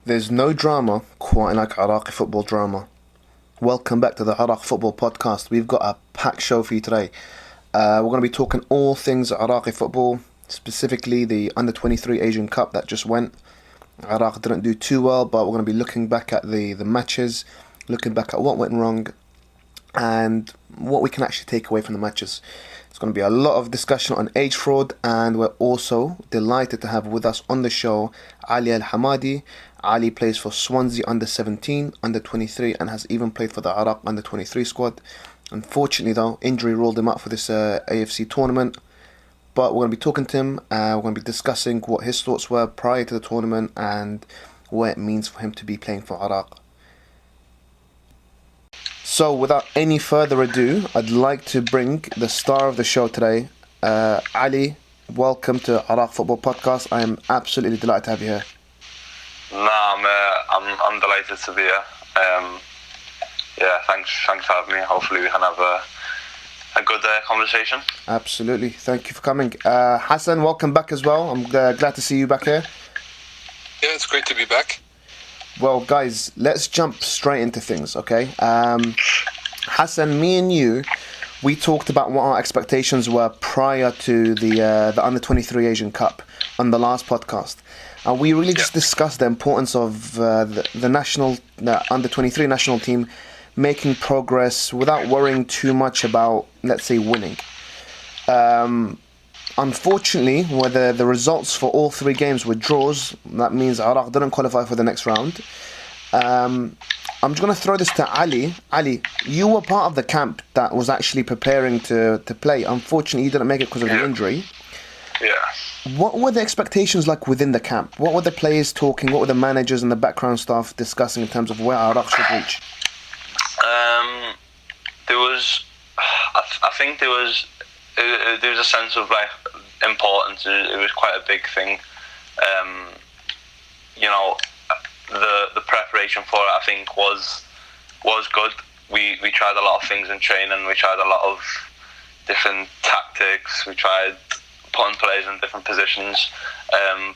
There's no drama quite like Iraqi football drama. Welcome back to the Iraqi Football Podcast. We've got a packed show for you today. We're going to be talking all things Iraqi football, specifically the Under-23 Asian Cup that just went. Iraq didn't do too well, but we're going to be looking back at the matches, looking back at what went wrong, and what we can actually take away from the matches. It's going to be a lot of discussion on age fraud, and we're also delighted to have with us on the show Ali Al-Hamadi. Ali plays for Swansea Under-17, Under-23, and has even played for the Iraq Under-23 squad. Unfortunately though, injury ruled him out for this AFC tournament. But we're going to be talking to him, we're going to be discussing what his thoughts were prior to the tournament and what it means for him to be playing for Iraq. So without any further ado, I'd like to bring the star of the show today, Ali. Welcome to Iraq Football Podcast. I am absolutely delighted to have you here. I'm delighted to be here. Thanks for having me. Hopefully we can have a good conversation. Absolutely. Thank you for coming. Hassan, welcome back as well. I'm glad to see you back here. Yeah, it's great to be back. Well, guys, let's jump straight into things, okay? Hassan, me and you, we talked about what our expectations were prior to the Under-23 Asian Cup on the last podcast. And we really just discussed the importance of the Under-23 national team making progress without worrying too much about, let's say, winning. Unfortunately, whether the results for all three games were draws, that means Iraq didn't qualify for the next round. I'm just going to throw this to Ali. Ali, you were part of the camp that was actually preparing to play. Unfortunately, you didn't make it because of the injury. Yeah. What were the expectations like within the camp? What were the players talking? What were the managers and the background staff discussing in terms of where Iraq should reach? I think there was a sense of like importance. It was quite a big thing. The preparation for it, I think, was good. We tried a lot of things in training. We tried a lot of different tactics. We tried putting players in different positions.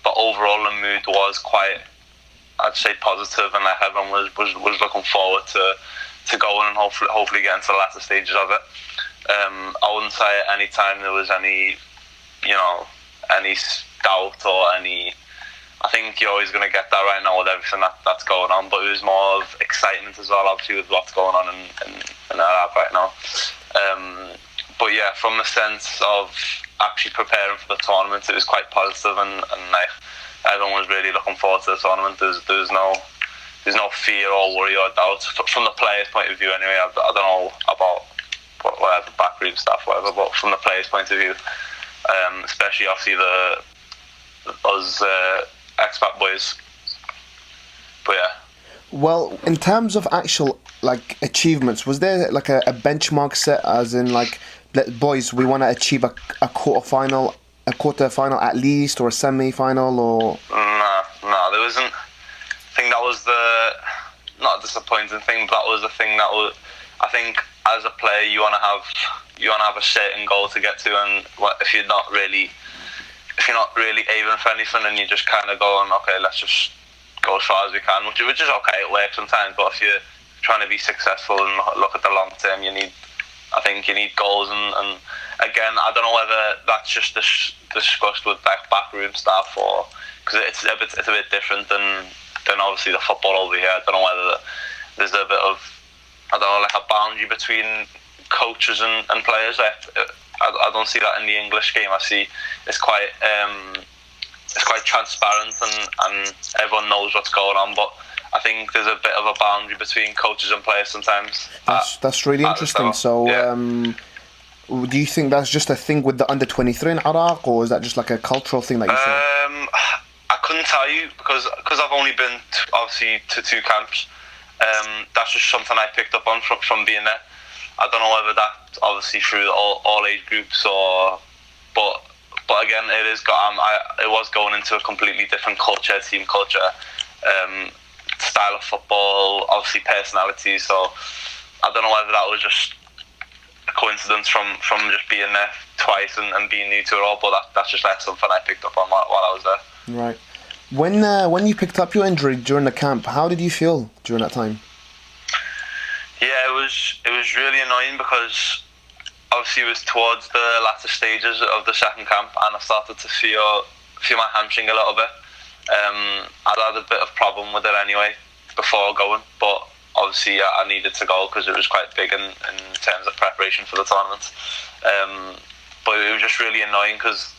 But overall, the mood was quite, I'd say, positive, and like everyone was looking forward to going and hopefully getting to the latter stages of it. I wouldn't say at any time there was any doubt or any. I think you're always going to get that right now with everything that's going on, but it was more of excitement as well, obviously, with what's going on in Iraq right now. But yeah, from the sense of actually preparing for the tournament, it was quite positive, and like everyone was really looking forward to the tournament. There's no fear or worry or doubt from the players' point of view. Anyway, I don't know about whatever backroom stuff, whatever, but from the players' point of view, especially obviously us expat boys. But yeah. Well, in terms of actual like achievements, was there like a benchmark set, as in like, boys, we want to achieve a quarter-final at least, or a semi-final, or? No, there wasn't. I think that was not a disappointing thing, but that was the thing that was. I think as a player, you want to have a certain goal to get to, and if you're not really aiming for anything, and you're just kind of going, okay, let's just go as far as we can, which is okay. It works sometimes, but if you're trying to be successful and look at the long term, you need goals, and again, I don't know whether that's just discussed with like backroom staff, or because it's a bit different than obviously the football over here. I don't know whether there's a bit of, I don't know, like a boundary between coaches and players. I don't see that in the English game. I see it's quite transparent and everyone knows what's going on. But I think there's a bit of a boundary between coaches and players sometimes. That's really interesting. So, do you think that's just a thing with the under-23 in Iraq, or is that just like a cultural thing that you see? I couldn't tell you because I've only been obviously to 2 camps. That's just something I picked up on from being there. I don't know whether that's obviously through all age groups but again, it was going into a completely different culture, team culture, style of football, obviously personality. So I don't know whether that was just a coincidence from just being there twice and being new to it all, but that's just like something I picked up on while I was there. Right. When you picked up your injury during the camp, how did you feel during that time? Yeah, it was really annoying because obviously it was towards the latter stages of the second camp, and I started to feel my hamstring a little bit. I'd had a bit of problem with it anyway before going, but obviously I needed to go because it was quite big in terms of preparation for the tournament. But it was just really annoying because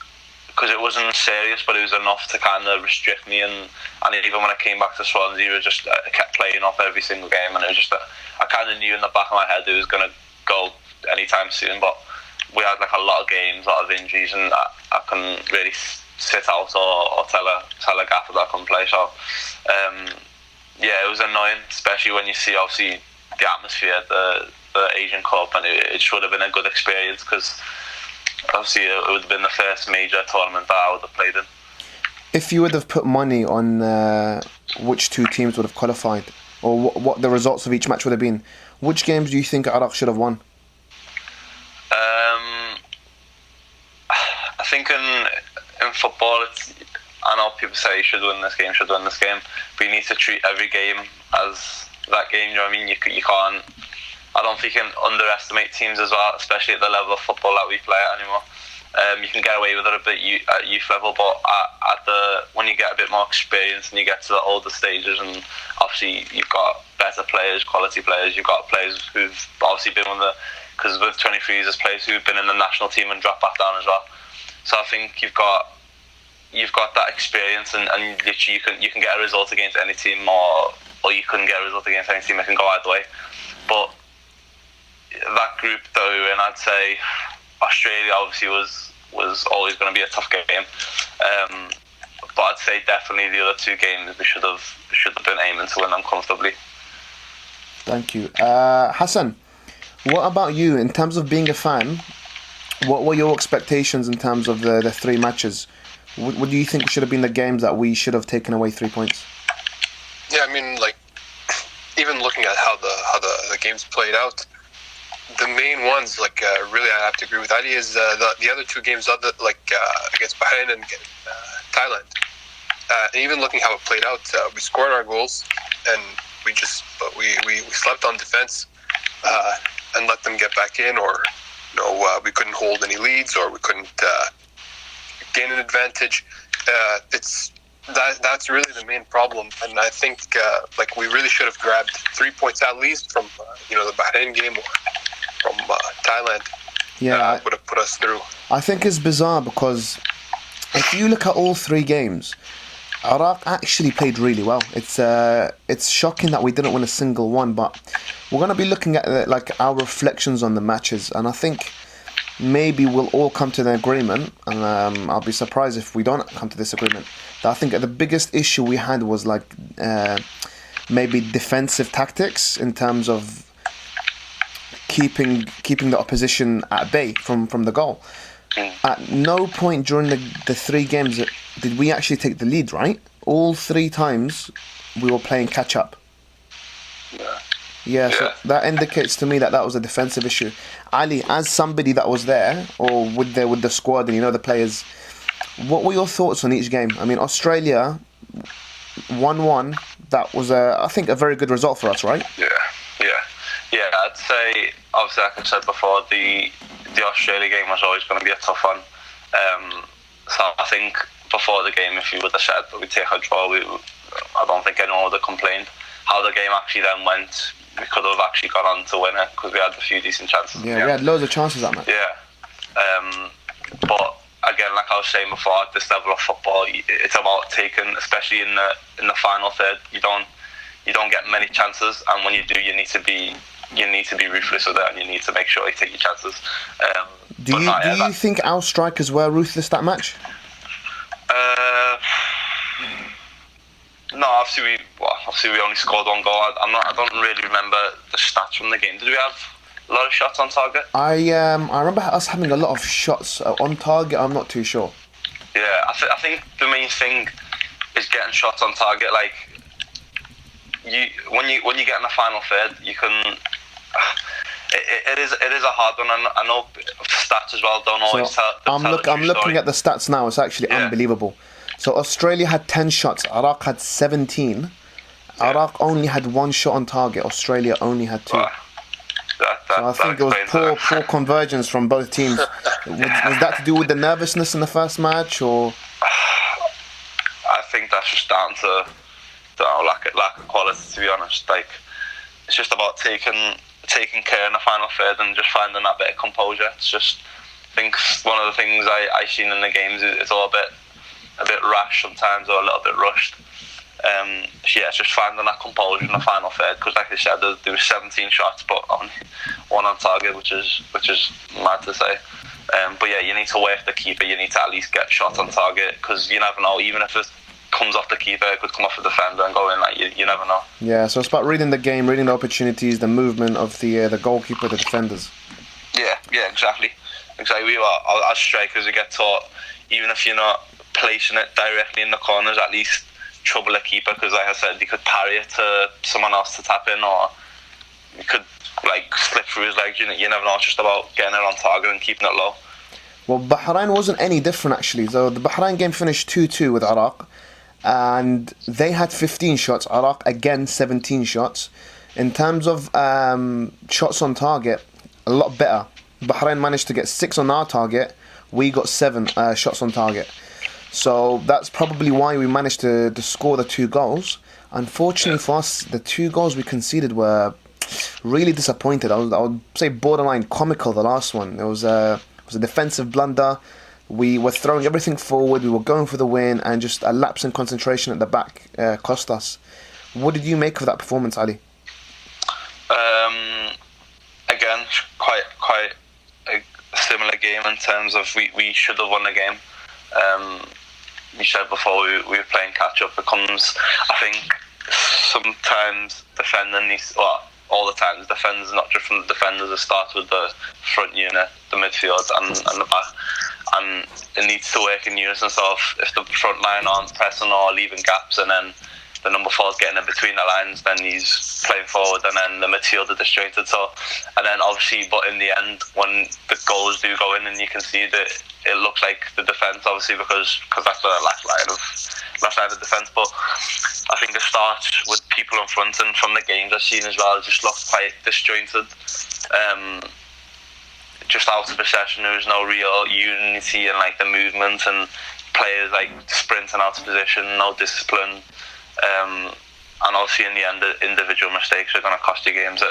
it wasn't serious, but it was enough to kind of restrict me. And even when I came back to Swansea, I kept playing off every single game, and it was just I kind of knew in the back of my head it was going to go anytime soon. But we had like a lot of games, a lot of injuries, and I couldn't really sit out or tell a gaffer that I couldn't play. So yeah, it was annoying, especially when you see obviously the atmosphere, the Asian Cup, and it should have been a good experience because obviously it would have been the first major tournament that I would have played in. If you would have put money on which 2 teams would have qualified, or what the results of each match would have been, which games do you think Iraq should have won? I think in football, I know people say you should win this game, but you need to treat every game as that game. You know what I mean? You can't. I don't think you can underestimate teams as well, especially at the level of football that we play at anymore. You can get away with it a bit at youth level, but when you get a bit more experience and you get to the older stages, and obviously you've got better players, quality players, you've got players who've obviously been because with 23s there's players who've been in the national team and dropped back down as well. So I think you've got that experience, and literally you can get a result against any team, or you couldn't get a result against any team. It can go either way. But that group though, and I'd say Australia obviously was always going to be a tough game. But I'd say definitely the other 2 games we should have been aiming to win them comfortably. Thank you, Hassan. What about you in terms of being a fan? What were your expectations in terms of the 3 matches? What do you think should have been the games that we should have taken away 3 points? Yeah, I mean, like, even looking at how the games played out, the main ones, like, really I have to agree with Ali, is the other 2 games, against Bahrain and Thailand. And even looking how it played out, we scored our goals, and we slept on defense and let them get back in, or we couldn't hold any leads, or we couldn't gain an advantage. That's really the main problem, and I think we really should have grabbed 3 points at least from the Bahrain game or from Thailand. Yeah, would have put us through. I think it's bizarre because if you look at all 3 games, Iraq actually played really well. It's shocking that we didn't win a single one, but we're going to be looking at our reflections on the matches, and I think maybe we'll all come to an agreement, and I'll be surprised if we don't come to this agreement. I think the biggest issue we had was maybe defensive tactics in terms of keeping the opposition at bay from the goal. At no point during the 3 games did we actually take the lead, right? All 3 times we were playing catch up. Yeah, so that indicates to me that was a defensive issue. Ali, as somebody that was there or with the squad and the players, what were your thoughts on each game? I mean, Australia 1-1. That was I think a very good result for us, right? Yeah. I'd say, obviously, like I said before, the Australia game was always going to be a tough one. So I think before the game, if you would have said that we take a draw, I don't think anyone would have complained. How the game actually then went, we could have actually gone on to win it because we had a few decent chances. Yeah, we had loads of chances that match. Yeah. But again, like I was saying before, at this level of football, it's about taking, especially in the final third, you don't get many chances, and when you do, you need to be ruthless with it, and you need to make sure you take your chances. Do you think our strikers were ruthless that match? No, obviously we only scored one goal. I don't really remember the stats from the game. Did we have a lot of shots on target? I remember us having a lot of shots on target. I'm not too sure. Yeah, I think the main thing is getting shots on target. Like when you get in the final third, you can. It is a hard one. I know stats as well don't always tell. I'm looking at the stats now. It's actually unbelievable. So Australia had 10 shots. Iraq had 17. Yeah. Iraq only had 1 shot on target. Australia only had 2. Wow. So I think it was poor convergence from both teams. Was that to do with the nervousness in the first match, or? I think that's just down to lack of quality. To be honest, like it's just about taking care in the final third and just finding that bit of composure. It's just, I think one of the things I've seen in the games is it's all a bit rash sometimes, or a little bit rushed. It's just finding that composure in the final third, because like I said, there was 17 shots but only 1 on target, which is mad to say. But yeah, you need to work the keeper. You need to at least get shots on target, because you never know. Even if it comes off the keeper, it could come off the defender and go in. Like you never know. Yeah, so it's about reading the game, reading the opportunities, the movement of the goalkeeper, the defenders. Yeah, exactly. We are, as strikers, we get taught, even if you're not placing it directly in the corners, at least trouble a keeper, because like I said, you could parry it to someone else to tap in, or you could like slip through his legs. You never know. It's just about getting it on target and keeping it low. Well, Bahrain wasn't any different actually. So the Bahrain game finished 2-2 with Iraq, and they had 15 shots. Iraq again 17 shots. In terms of shots on target, a lot better. Bahrain managed to get 6 on our target. We got 7 shots on target. So that's probably why we managed to score the 2 goals. Unfortunately for us, the 2 goals we conceded were really disappointed. I would say borderline comical, the last one. It was a defensive blunder. We were throwing everything forward. We were going for the win, and just a lapse in concentration at the back cost us. What did you make of that performance, Ali? Again, quite a similar game in terms of we should have won the game. We said before we were playing catch up. It comes, I think, sometimes defending these, well, all the time, defenders, not just from the defenders, it starts with the front unit, the midfield and the back, and it needs to work in unison. So if the front line aren't pressing or leaving gaps, and then the number 4 is getting in between the lines, then he's playing forward, and then the midfield are disjointed. So, and then obviously, but in the end, when the goals do go in, and you can see that it looks like the defence, obviously, because that's the last line of defence. But I think it starts with people in front, and from the games I've seen as well, it just looks quite disjointed. Just out of possession, there was no real unity in like the movement, and players like sprinting out of position, no discipline. And obviously in the end, the individual mistakes are going to cost you games.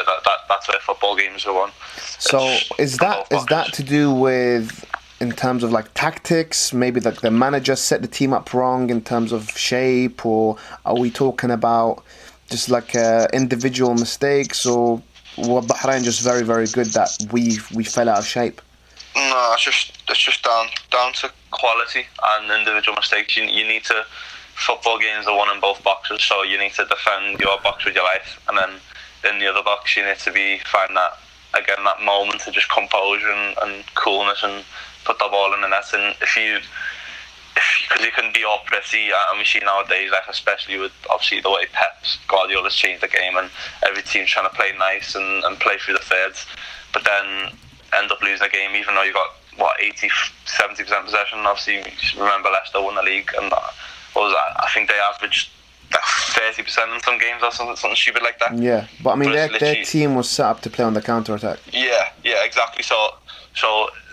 That's where football games are won. So is that to do with, in terms of like tactics, maybe like the manager set the team up wrong in terms of shape, or are we talking about just like individual mistakes, or were Bahrain just very, very good that we fell out of shape? No, it's just down to quality and individual mistakes. You need to. Football games are won in both boxes, so you need to defend your box with your life, and then in the other box you need to find that moment to just composure and coolness and put the ball in the net. And because you can be all pretty, and we see nowadays, like especially with obviously the way Guardiola's changed the game, and every team's trying to play nice and play through the thirds, but then end up losing a game even though you got 80-70% possession. Obviously, remember Leicester won the league, and what was that? I think they averaged 30% in some games or something stupid like that. Yeah, but I mean, their team was set up to play on the counter-attack. Yeah, exactly. So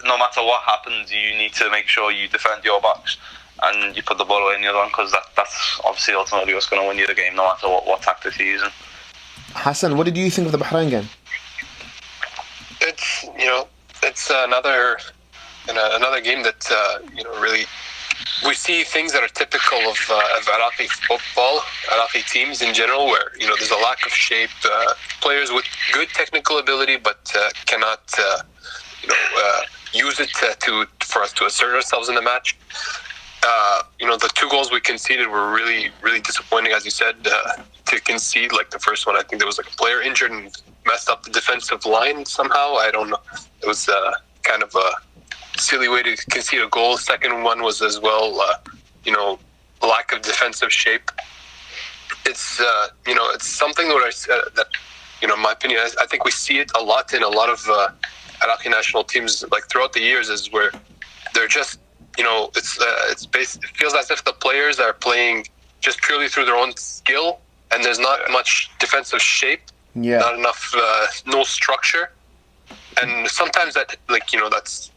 no matter what happens, you need to make sure you defend your box and you put the ball away in the other one, because that's obviously ultimately what's going to win you the game, no matter what tactics you're using. Hassan, what did you think of the Bahrain game? It's another game that really we see things that are typical of Iraqi football, Iraqi teams in general, where there's a lack of shape, players with good technical ability but cannot use it for us to assert ourselves in the match. The 2 goals we conceded were really, really disappointing, as you said. To concede, like the first one, I think there was like a player injured and messed up the defensive line somehow. I don't know. It was kind of a silly way to concede a goal. Second one was as well, lack of defensive shape. It's it's something that in my opinion, I think we see it a lot in a lot of Iraqi national teams, like throughout the years, is where they're just it feels as if the players are playing just purely through their own skill, and there's not much defensive shape, not enough, no structure, and sometimes that that's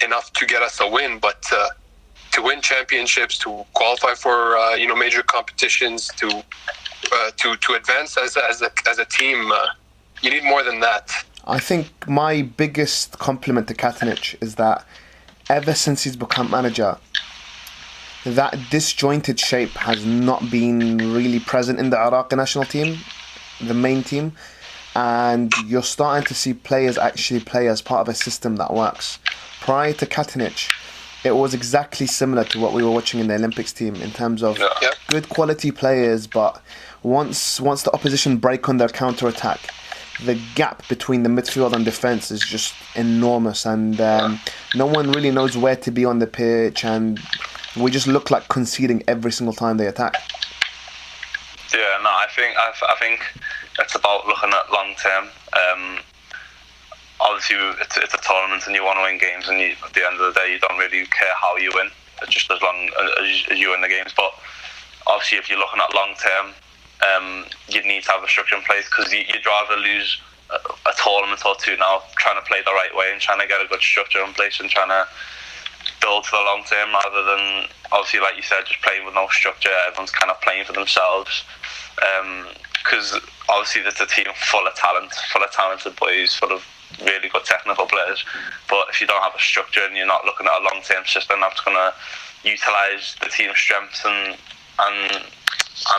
enough to get us a win, but to win championships, to qualify for major competitions, to advance as a team, you need more than that. I think my biggest compliment to Katanic is that ever since he's become manager, that disjointed shape has not been really present in the Iraqi national team, the main team, and you're starting to see players actually play as part of a system that works. Prior to Katanic, it was exactly similar to what we were watching in the Olympics team in terms of good quality players, but once the opposition break on their counter-attack, the gap between the midfield and defence is just enormous, and no one really knows where to be on the pitch, and we just look like conceding every single time they attack. Yeah, no, I think it's about looking at long term. Obviously, it's a tournament, and you want to win games, and at the end of the day, you don't really care how you win, just as long as you win the games. But obviously, if you're looking at long term, you'd need to have a structure in place, because you'd rather lose a tournament or two now trying to play the right way and trying to get a good structure in place and trying to build for the long term, rather than, obviously, like you said, just playing with no structure. Everyone's kind of playing for themselves, because obviously there's a team full of talented boys, full of really good technical players, but if you don't have a structure and you're not looking at a long-term system that's going to utilise the team's strengths and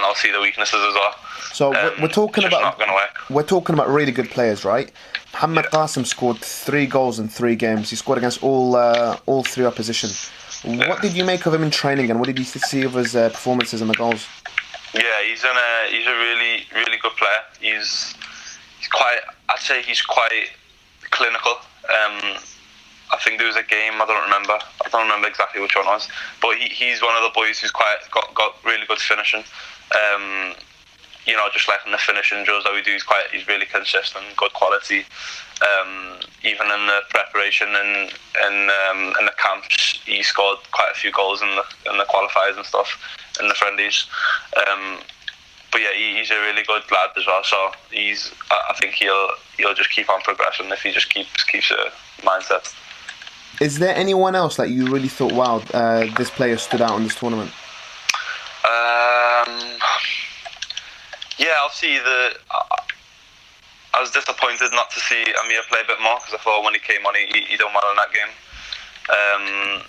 obviously the weaknesses as well. So we're talking about not going to work. We're talking about really good players, right? Mohamed Qasim scored 3 goals in 3 games. He scored against all 3 opposition. What did you make of him in training, and what did you see of his performances and the goals? Yeah, he's a really, really good player. He's quite clinical. I think there was a game, I don't remember exactly which one it was, but he's one of the boys who's got really good finishing. Just like in the finishing drills that we do, he's really consistent, good quality. Even in the preparation and in the camps, he scored quite a few goals in the qualifiers and stuff, in the friendlies. But yeah, he's a really good lad as well. So I think he'll just keep on progressing if he just keeps a mindset. Is there anyone else that you really thought, wow, this player stood out in this tournament? Yeah, obviously I was disappointed not to see Amir play a bit more, because I thought when he came on, he done well in that game.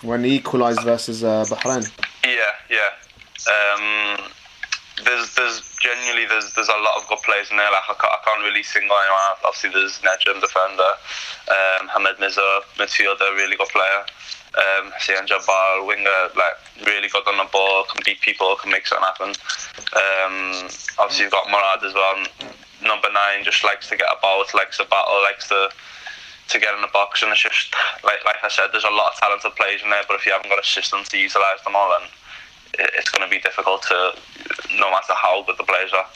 When he equalised versus Bahrain. Yeah. There's a lot of good players in there. Like I can't really single anyone out. Obviously, there's Nejm, defender, Hamed Mirza, midfielder, really good player. Hussein Jabbar, winger, like really good on the ball, can beat people, can make something happen. Obviously, you've got Murad as well. Number 9 just likes to get about, likes to battle, likes to get in the box, and it's just like I said, there's a lot of talented players in there. But if you haven't got a system to utilise them all, then it's going to be difficult to, no matter how good the players are.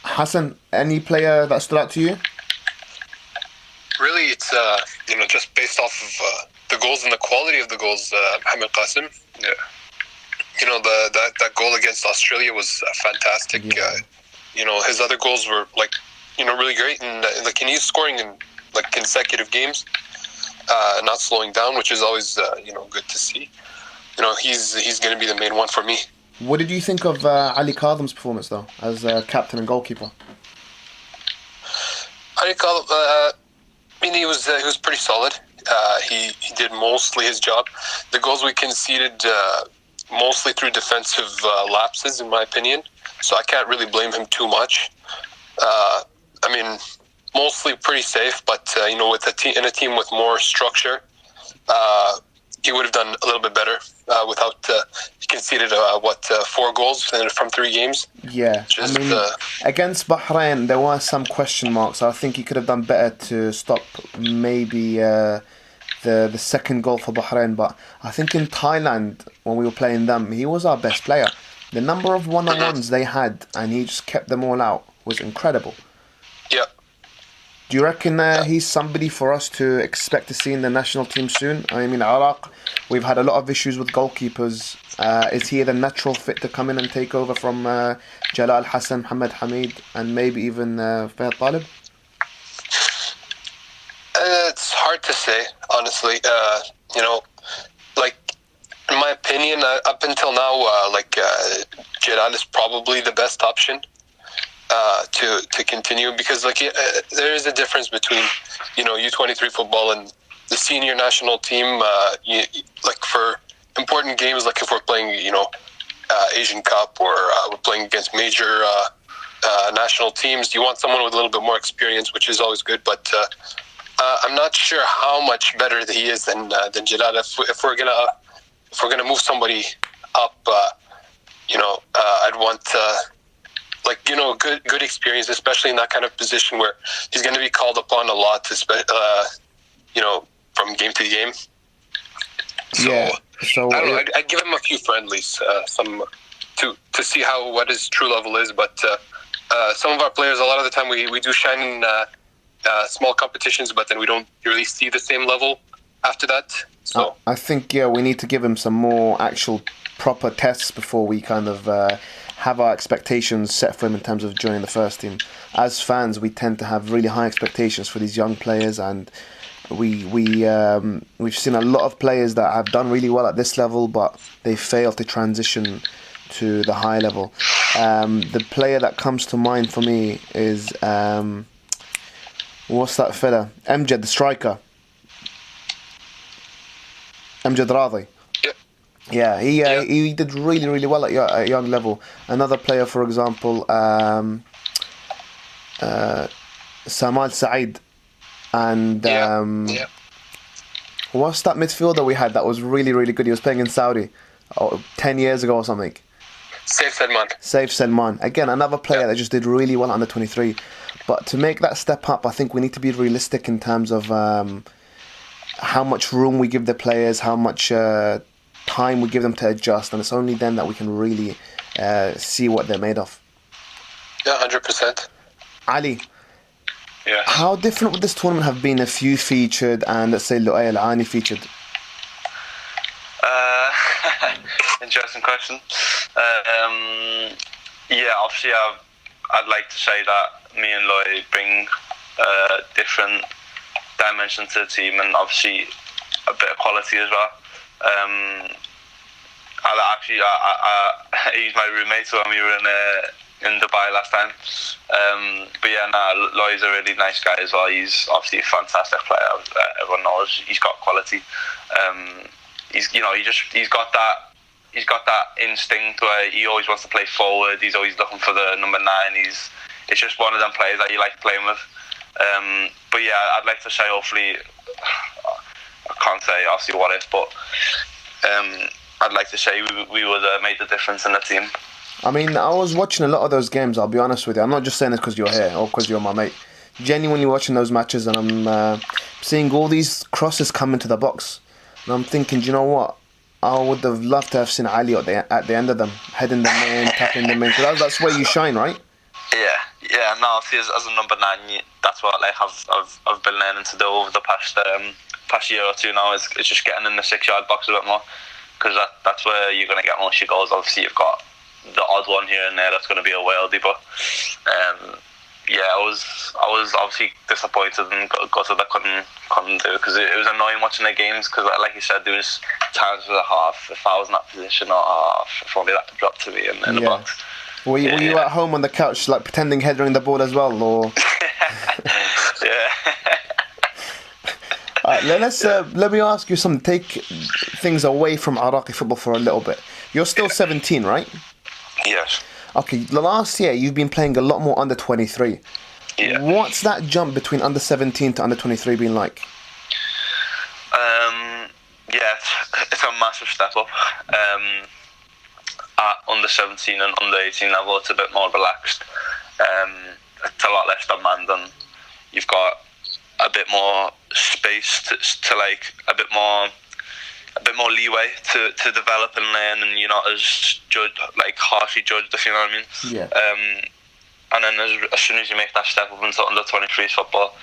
Hassan, any player that stood out to you? Really, it's just based off of the goals and the quality of the goals. Mohamed Qasim, that goal against Australia was fantastic. Yeah. His other goals were really great, and he's scoring in consecutive games, not slowing down, which is always good to see. He's going to be the main one for me. What did you think of Ali Kadhim's performance, though, as captain and goalkeeper? how do you call it? I mean, he was pretty solid. He did mostly his job. The goals we conceded mostly through defensive lapses, in my opinion. So I can't really blame him too much. I mean, mostly pretty safe, but with in a team with more structure, he would have done a little bit better without. He conceded 4 goals from 3 games. Yeah, against Bahrain there were some question marks. I think he could have done better to stop maybe the second goal for Bahrain. But I think in Thailand when we were playing them, he was our best player. The number of one-on-ones they had, and he just kept them all out, was incredible. Yeah. Do you reckon he's somebody for us to expect to see in the national team soon? I mean, Iraq, we've had a lot of issues with goalkeepers. Is he the natural fit to come in and take over from Jalal Hassan, Mohamed Hamid, and maybe even Fayed Talib? It's hard to say, honestly. In my opinion, up until now, Jalal is probably the best option to continue, because there is a difference between U23 football and the senior national team. For important games, like if we're playing Asian Cup or we're playing against major national teams, you want someone with a little bit more experience, which is always good. But I'm not sure how much better he is than Jalal. If we're gonna move somebody up, I'd want good experience, especially in that kind of position where he's going to be called upon a lot, from game to game. So, yeah. So I don't know. I'd give him a few friendlies, to see what his true level is. But some of our players, a lot of the time, we do shine in small competitions, but then we don't really see the same level after that. So I think we need to give him some more actual proper tests before we kind of have our expectations set for him in terms of joining the first team. As fans, we tend to have really high expectations for these young players, and we've seen a lot of players that have done really well at this level, but they fail to transition to the high level. The player that comes to mind for me is what's that fella? Amjad, the striker. Amjad Radhi. Yeah, he did really, really well at a young level. Another player, for example, Samal Saeed, and what's that midfielder we had that was really, really good? He was playing in Saudi 10 years ago or something. Saif Salman. Again, another player that just did really well under 23. But to make that step up, I think we need to be realistic in terms of how much room we give the players, how much time we give them to adjust, and it's only then that we can really see what they're made of. Yeah, 100%. Yeah. Ali, how different would this tournament have been if you featured and, let's say, Lu'ay Al-Ani featured? Interesting question. Obviously I'd like to say that me and Lu'ay bring a different dimension to the team, and obviously a bit of quality as well. He's my roommate, so when we were in Dubai last time. Lu'ay's a really nice guy as well. He's obviously a fantastic player. Everyone knows he's got quality. He's got that instinct where he always wants to play forward. He's always looking for the number 9. It's just one of them players that you like playing with. I'd like to say, hopefully, I can't say obviously what if, but I'd like to say we would have made the difference in the team. I mean, I was watching a lot of those games, I'll be honest with you. I'm not just saying this because you're here or because you're my mate. Genuinely watching those matches, and I'm seeing all these crosses come into the box. And I'm thinking, do you know what? I would have loved to have seen Ali at the end of them, heading them in, tapping them in. Because that's where you shine, right? Yeah. No, obviously as a number 9, that's what I've been learning to do over the past year or two now. Is just getting in the 6-yard box a bit more, because that's where you're going to get most of your goals. Obviously, you've got the odd one here and there that's going to be a worldie, but I was obviously disappointed and gutted that couldn't do it, because it was annoying watching the games, because like you said, there was times for the half, if I was in that position, if only that could drop to me in the box. Were you at home on the couch, like pretending headering the ball as well, or? Let me ask you something. Take things away from Iraqi football for a little bit. You're still 17, right? Yes. Okay, the last year you've been playing a lot more under 23. Yeah. What's that jump between under 17 to under 23 been like? Yeah, it's a massive step up. At under 17 and under 18 level, it's a bit more relaxed. It's a lot less demanding. You've got a bit more space to like a bit more leeway to develop and learn, and you're not as harshly judged, if you know what I mean. Yeah. And then as soon as you make that step up into under 23s football,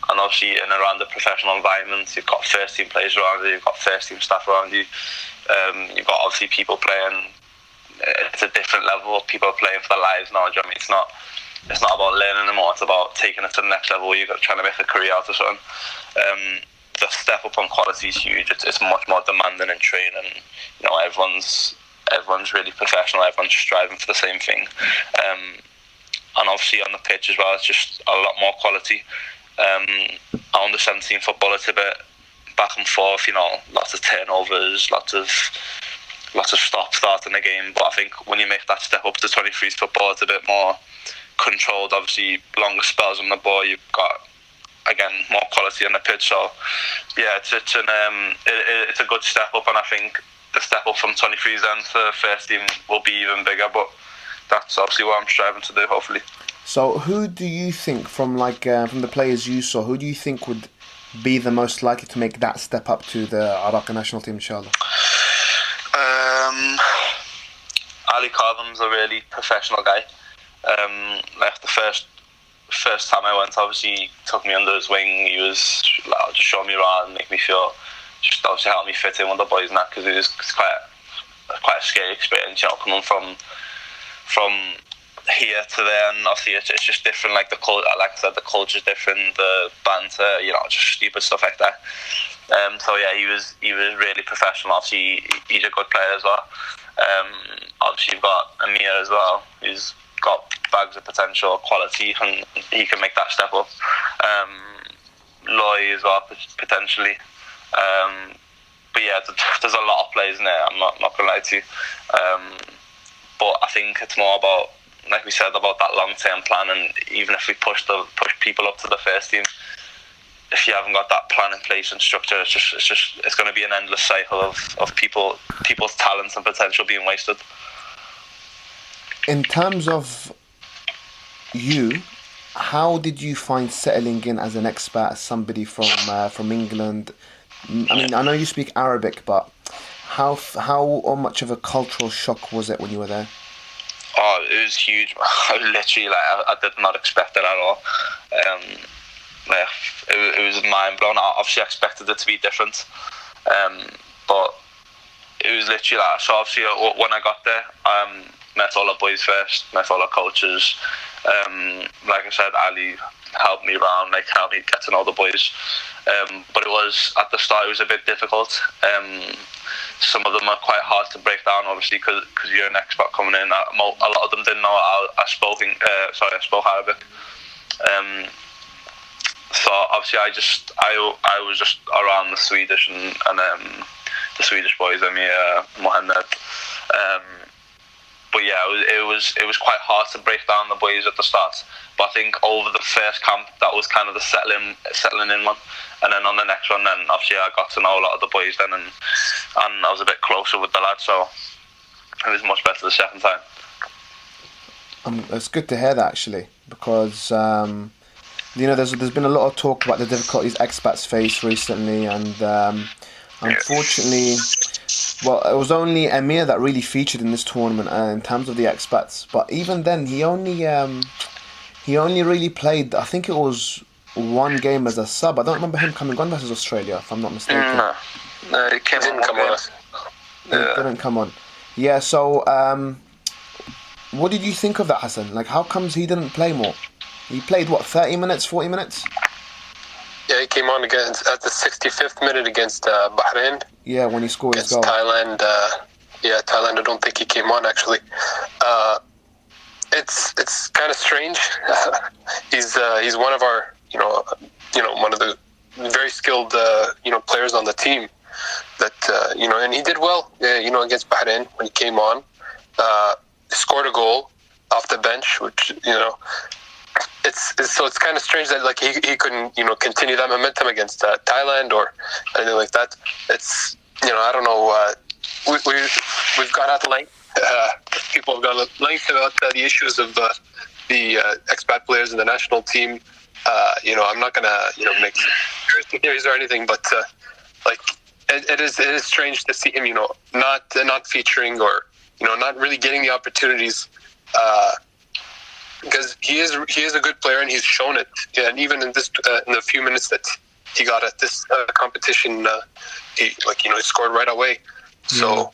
and obviously in around the professional environment, you've got first team players around you, you've got first team staff around you, you've got obviously people playing. It's a different level of people playing for their lives now. Do you know what I mean? It's not about learning anymore. It's about taking it to the next level where you're trying to make a career out of something. The step up on quality is huge. It's much more demanding in training. You know, everyone's really professional. Everyone's striving for the same thing. And obviously on the pitch as well, it's just a lot more quality. Under 17 football, it's a bit back and forth. You know, lots of turnovers, lots of stop-start in the game. But I think when you make that step up to 23s football, it's a bit more controlled. Obviously, longer spells on the ball. You've got, again, more quality on the pitch. So yeah, it's a good step up, and I think the step up from 23s then to first team will be even bigger. But that's obviously what I'm striving to do, hopefully. So who do you think from the players you saw, who do you think would be the most likely to make that step up to the Iraqi national team, inshallah? Ali Carvin's a really professional guy. Like the first time I went, obviously he took me under his wing. He was just showing me around, make me feel, just obviously help me fit in with the boys and that, because it was quite a scary experience, you know, coming from here to there, and obviously it's just different. Like like I said, the culture's different, the banter, you know, just stupid stuff like that. So yeah, he was really professional. Obviously, he's a good player as well. Obviously, you've got Amir as well, who's got bags of potential, quality, and he can make that step up. Loy as well, potentially. But yeah, there's a lot of players in there. I'm not gonna lie to you. But I think it's more about, like we said, about that long-term plan. And even if we push people up to the first team, if you haven't got that plan in place and structure, it's going to be an endless cycle of people's talents and potential being wasted. In terms of you, how did you find settling in as an expat, as somebody from England? I mean, I know you speak Arabic, but how much of a cultural shock was it when you were there? Oh, it was huge. Literally, I did not expect it at all. It was mind blown. Obviously, I expected it to be different, but it was literally like, so obviously when I got there, met all the boys first, met all the coaches. Like I said, Ali helped me around, helped me get to know the boys. But it was, at the start, it was a bit difficult. Some of them are quite hard to break down, obviously, because you're an expat coming in. A lot of them didn't know I spoke Arabic. So obviously, I was just around the Swedish and the Swedish boys, Mohammed. But yeah, it was quite hard to break down the boys at the start. But I think over the first camp, that was kind of the settling in one. And then on the next one, then obviously I got to know a lot of the boys then, and I was a bit closer with the lads, so it was much better the second time. It's good to hear that, actually, because there's been a lot of talk about the difficulties expats face recently, and unfortunately, well, it was only Amir that really featured in this tournament in terms of the expats. But even then, he only really played, I think it was one game as a sub. I don't remember him coming on versus Australia, if I'm not mistaken. No, he didn't come on. He didn't come on. Yeah, so what did you think of that, Hassan? Like, how comes he didn't play more? He played, 30 minutes, 40 minutes? Yeah, he came on at the 65th minute against Bahrain. Yeah, when he scored his goal. Thailand. Thailand, I don't think he came on, actually. It's kind of strange. He's one of our, one of the very skilled, players on the team. That and he did well, against Bahrain when he came on, scored a goal off the bench, which it's kind of strange that like he couldn't continue that momentum against Thailand or anything like that. It's I don't know. We've gone at length. People have gone at length about the issues of the expat players in the national team. I'm not gonna make conspiracy theories or anything, but it is strange to see him not featuring or not really getting the opportunities because he is a good player and he's shown it. And even in this in the few minutes that he got at this competition, he scored right away. So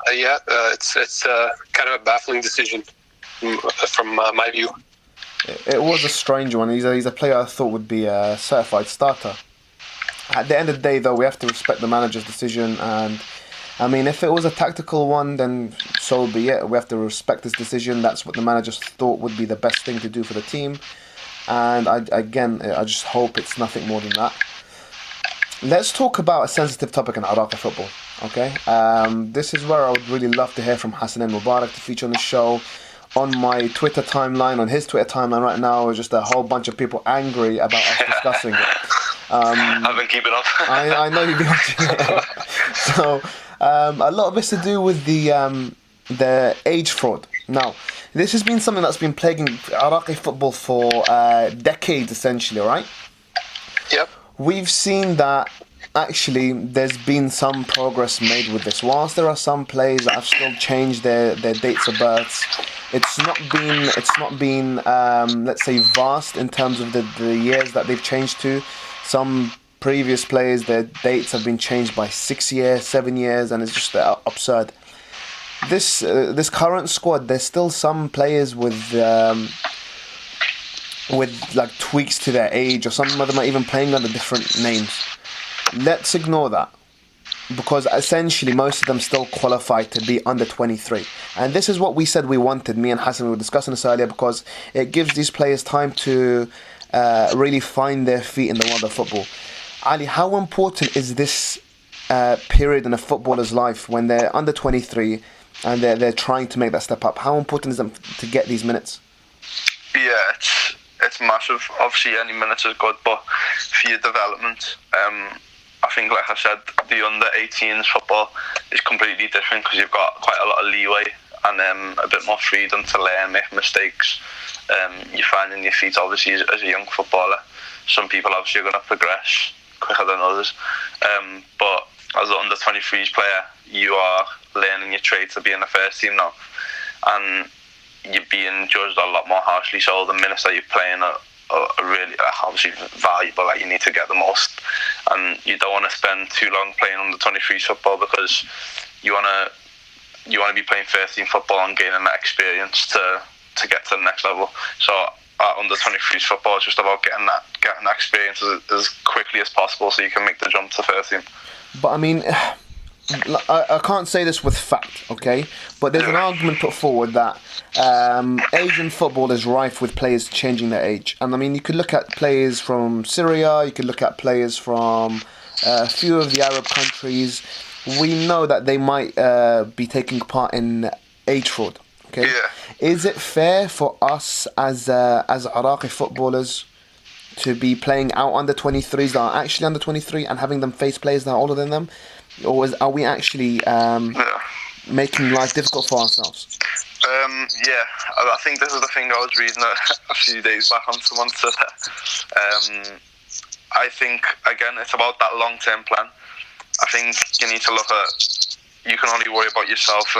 it's kind of a baffling decision from my view. It was a strange one. He's a player I thought would be a certified starter. At the end of the day, though, we have to respect the manager's decision. And I mean, if it was a tactical one, then so be it. We have to respect his decision. That's what the manager thought would be the best thing to do for the team. And I just hope it's nothing more than that. Let's talk about a sensitive topic in Iraqi football. Okay, this is where I would really love to hear from Hassan and Mubarak to feature on the show. On my Twitter timeline, on his Twitter timeline right now, is just a whole bunch of people angry about us discussing it. I've been keeping up. I know you've been watching it. So, a lot of it's to do with the age fraud. Now, this has been something that's been plaguing Iraqi football for decades, essentially, right? Yep. We've seen that actually there's been some progress made with this. Whilst there are some players that have still changed their dates of births, it's not been let's say vast in terms of the years that they've changed to. Some previous players, their dates have been changed by 6 years, 7 years, and it's just absurd. This current squad, there's still some players with like tweaks to their age, or some of them are even playing under different names. Let's ignore that, because essentially most of them still qualify to be under 23. And this is what we said we wanted. Me and Hassan, we were discussing this earlier, because it gives these players time to really find their feet in the world of football. Ali, how important is this period in a footballer's life when they're under 23 and they're trying to make that step up? How important is it to get these minutes? Yeah, it's massive. Obviously, any minutes is good, but for your development, I think, like I said, the under-18s football is completely different because you've got quite a lot of leeway and a bit more freedom to learn, make mistakes. You're finding your feet, obviously, as a young footballer. Some people, obviously, are going to progress quicker than others. But as an under-23s player, you are learning your trade to be in the first team now. And you're being judged a lot more harshly, so the minutes that you're playing are really obviously valuable. Like, you need to get the most, and you don't want to spend too long playing under 23 football, because you want to be playing first team football and gaining that experience to get to the next level. So under 23 football, it's just about getting that experience as quickly as possible so you can make the jump to first team. But I mean, I can't say this with fact, okay? But there's an argument put forward that Asian football is rife with players changing their age. And I mean, you could look at players from Syria, you could look at players from a few of the Arab countries. We know that they might be taking part in age fraud, okay? Yeah. Is it fair for us as Iraqi footballers to be playing out under 23s that are actually under 23 and having them face players that are older than them? Or are we actually making life difficult for ourselves? Yeah, I think this is the thing I was reading a few days back on someone said. I think, again, it's about that long-term plan. I think you need to look at, you can only worry about yourself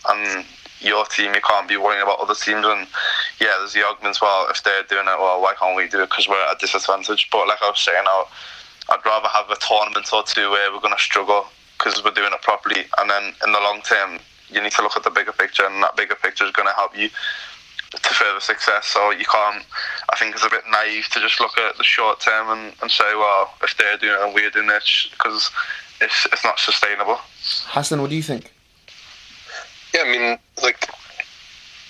and your team. You can't be worrying about other teams. And yeah, there's the arguments, well, if they're doing it, well, why can't we do it? Because we're at a disadvantage. But like I was saying, I'd rather have a tournament or two where we're going to struggle because we're doing it properly. And then in the long term, you need to look at the bigger picture, and that bigger picture is going to help you to further success. So you can't, I think it's a bit naive to just look at the short term and say, well, if they're doing it and we're doing it, because it's not sustainable. Hassan, what do you think? Yeah, I mean, like,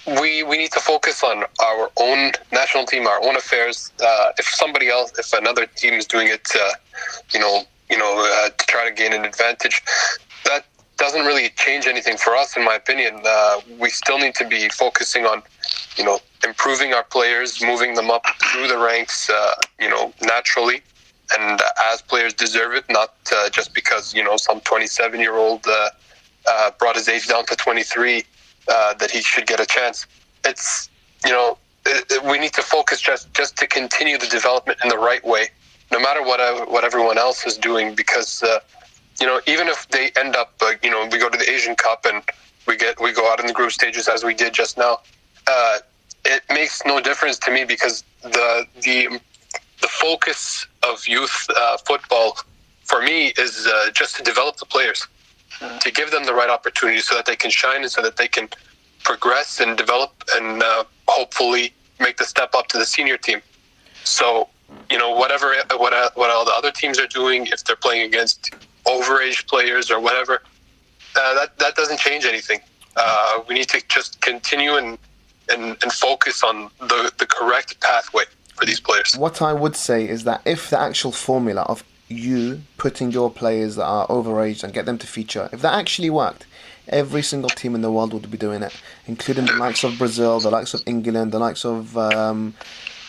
we need to focus on our own national team, our own affairs. If another team is doing it, to try to gain an advantage, that doesn't really change anything for us, in my opinion. We still need to be focusing on, improving our players, moving them up through the ranks, naturally, and as players deserve it, not just because some 27-year-old brought his age down to 23. That he should get a chance. It's we need to focus just to continue the development in the right way, no matter what everyone else is doing. Because even if they end up we go to the Asian Cup and we go out in the group stages as we did just now, it makes no difference to me, because the focus of youth football for me is just to develop the players, to give them the right opportunities so that they can shine and so that they can progress and develop and hopefully make the step up to the senior team. So, what all the other teams are doing, if they're playing against overage players or whatever, that doesn't change anything. We need to just continue and focus on the correct pathway for these players. What I would say is that if the actual formula of you putting your players that are overaged and get them to feature, if that actually worked, every single team in the world would be doing it, including the likes of Brazil, the likes of England, the likes of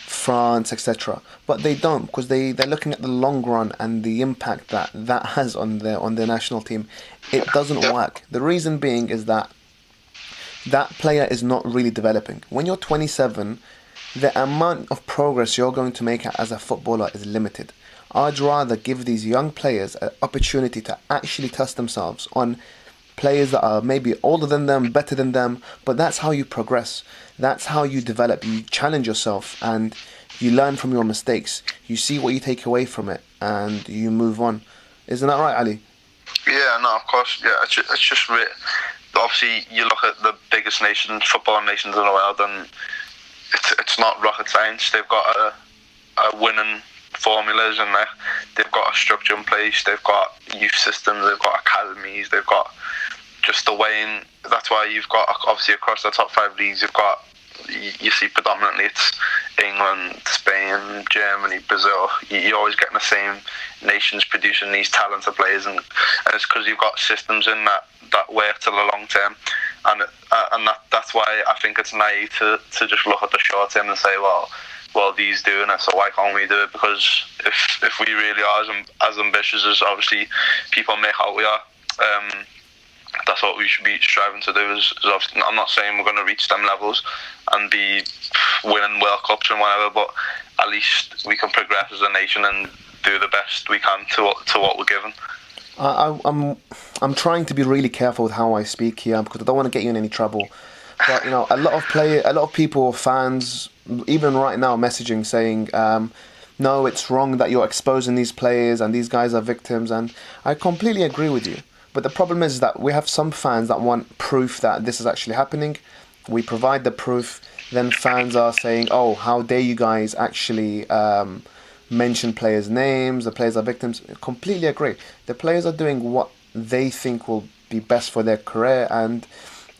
France, etc. But they don't, because they're looking at the long run and the impact that has on their national team. It doesn't work. The reason being is that player is not really developing. When you're 27, the amount of progress you're going to make as a footballer is limited. I'd rather give these young players an opportunity to actually test themselves on players that are maybe older than them, better than them, but that's how you progress. That's how you develop. You challenge yourself and you learn from your mistakes. You see what you take away from it and you move on. Isn't that right, Ali? Yeah, no, of course. Yeah, it's just obviously you look at the biggest football nations in the world, and it's not rocket science. They've got a winning formulas, and they've got a structure in place. They've got youth systems, they've got academies, they've got just the way in. That's why you've got, obviously, across the top 5 leagues, you see predominantly it's England, Spain, Germany, Brazil. You're always getting the same nations producing these talented players, and it's because you've got systems in that work to the long term, and that's why I think it's naive to just look at the short term and say, well, these doing it, so why can't we do it? Because if we really are as ambitious as obviously people make out we are, that's what we should be striving to do. Is obviously, I'm not saying we're going to reach them levels and be winning World Cups and whatever, but at least we can progress as a nation and do the best we can to what we're given. I'm trying to be really careful with how I speak here, because I don't want to get you in any trouble. But a lot of people, fans, even right now, messaging saying, no, it's wrong that you're exposing these players and these guys are victims, and I completely agree with you. But the problem is that we have some fans that want proof that this is actually happening. We provide the proof, then fans are saying, oh, how dare you guys actually mention players' names, the players are victims. I completely agree. The players are doing what they think will be best for their career, and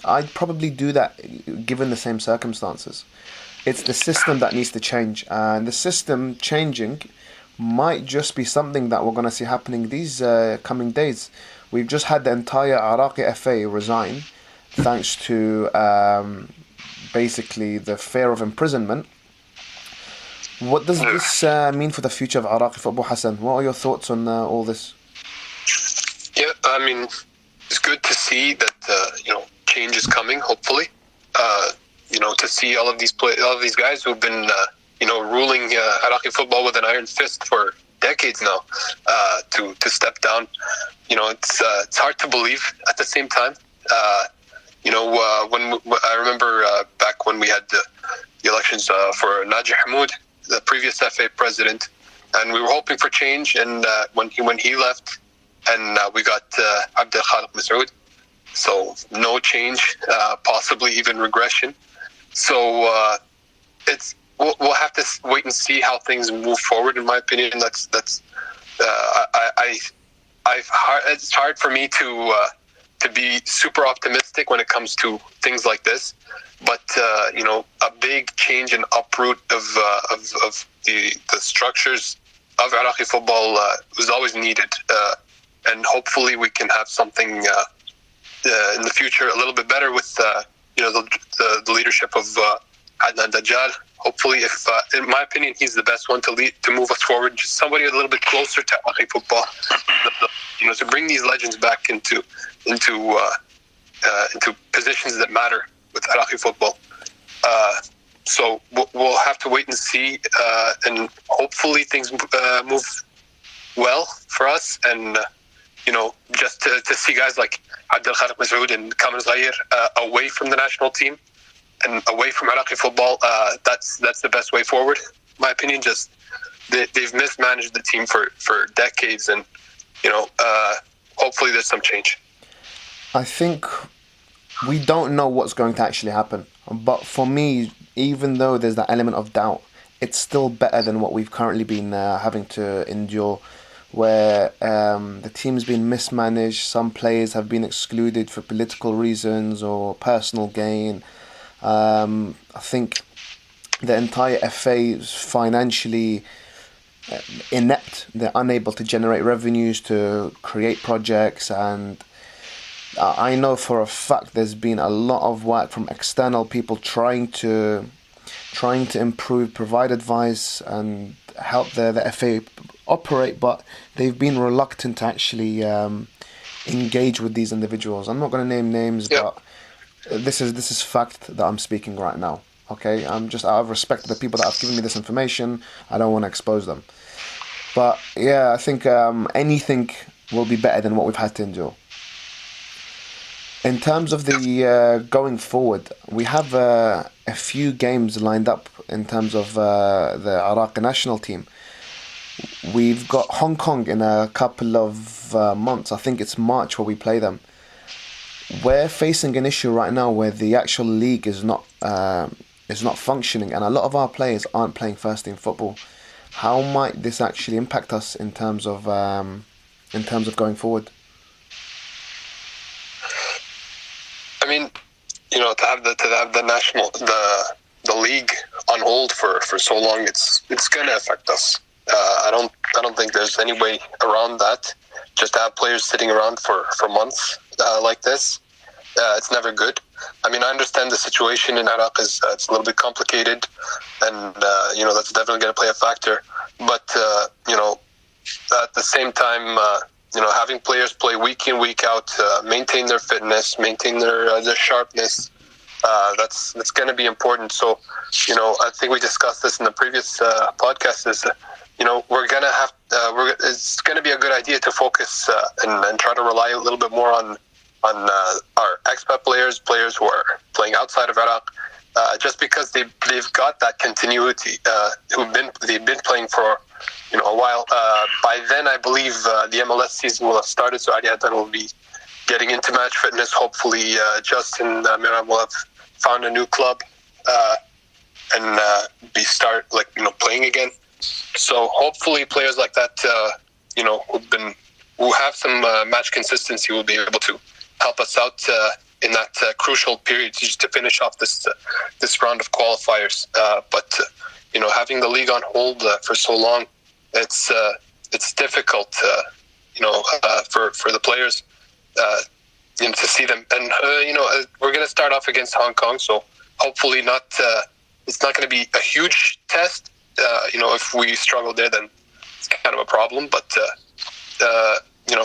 I'd probably do that given the same circumstances. It's the system that needs to change, and the system changing might just be something that we're going to see happening these coming days. We've just had the entire Iraqi FA resign thanks to basically the fear of imprisonment. What does this mean for the future of Iraqi football, Hassan? What are your thoughts on all this? Yeah, I mean, it's good to see that change is coming. Hopefully, to see all of these guys who've been ruling Iraqi football with an iron fist for decades now, to step down. It's hard to believe at the same time. When I remember back when we had the elections for Naji Hamoud, the previous FA president, and we were hoping for change, and when he left, and we got Abdel Khaliq Masoud, so no change, possibly even regression. So we'll have to wait and see how things move forward. In my opinion, it's hard for me to be super optimistic when it comes to things like this, but a big change and uproot of the structures of Iraqi football was always needed, and hopefully we can have something in the future a little bit better with the leadership of Adnan Dajjal. Hopefully, if in my opinion, he's the best one to move us forward. Just somebody a little bit closer to Iraqi football, to bring these legends back into positions that matter with Iraqi football. So we'll have to wait and see, and hopefully things move well for us. And just to see guys like Abdel Khaliq Masoud and Kamel Zahir away from the national team and away from Iraqi football, that's the best way forward. My opinion, just they've mismanaged the team for decades, and hopefully there's some change. I think we don't know what's going to actually happen, but for me, even though there's that element of doubt, it's still better than what we've currently been having to endure, where the team's been mismanaged. Some players have been excluded for political reasons or personal gain. I think the entire FA is financially inept. They're unable to generate revenues to create projects, and I know for a fact there's been a lot of work from external people trying to improve, provide advice and help the FA operate, but they've been reluctant to actually engage with these individuals. I'm not going to name names, but this is fact that I'm speaking right now. Okay, I'm just out of respect to the people that have given me this information. I don't want to expose them. But yeah, I think anything will be better than what we've had to endure. In terms of the going forward, we have a few games lined up in terms of the Iraqi national team. We've got Hong Kong in a couple of months. I think it's March where we play them. We're facing an issue right now where the actual league is not functioning, and a lot of our players aren't playing first team football. How might this actually impact us in terms of going forward? I mean, to have the national the league on hold for so long, it's going to affect us. I don't think there's any way around that. Just to have players sitting around for months like this, it's never good. I mean, I understand the situation in Iraq is it's a little bit complicated, and that's definitely going to play a factor. But at the same time, having players play week in, week out, maintain their fitness, maintain their sharpness, that's going to be important. So, I think we discussed this in the previous podcast. Is we're gonna have it's going to be a good idea to focus and try to rely a little bit more on our expat players who are playing outside of Iraq, just because they've got that continuity. They've been playing for a while. By then, I believe the MLS season will have started, so Adi Haddad will be getting into match fitness. Hopefully, Justin Miram will have found a new club and start playing again. So hopefully, players like that, who have some match consistency, will be able to help us out in that crucial period just to finish off this round of qualifiers. But having the league on hold for so long, it's difficult, for the players, to see them. And we're going to start off against Hong Kong, so hopefully it's not going to be a huge test. If we struggle there, then it's kind of a problem. But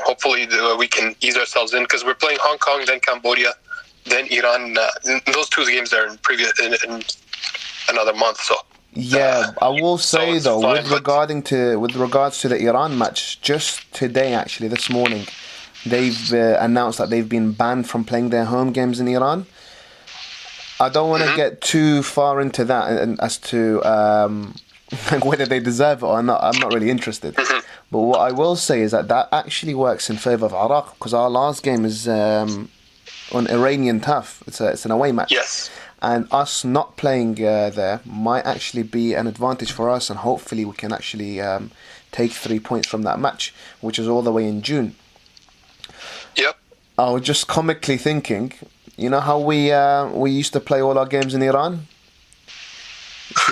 hopefully we can ease ourselves in, because we're playing Hong Kong, then Cambodia, then Iran. Those two games are in another month. So yeah, I will say though, with regards to the Iran match, just today, actually this morning, they've announced that they've been banned from playing their home games in Iran. I don't want to get too far into that and as to whether they deserve it or not. I'm not really interested. But what I will say is that actually works in favour of Iraq, because our last game is on Iranian turf. It's an away match. Yes. And us not playing there might actually be an advantage for us, and hopefully we can actually take 3 points from that match, which is all the way in June. Yep. I was just comically thinking, You know how we used to play all our games in Iran?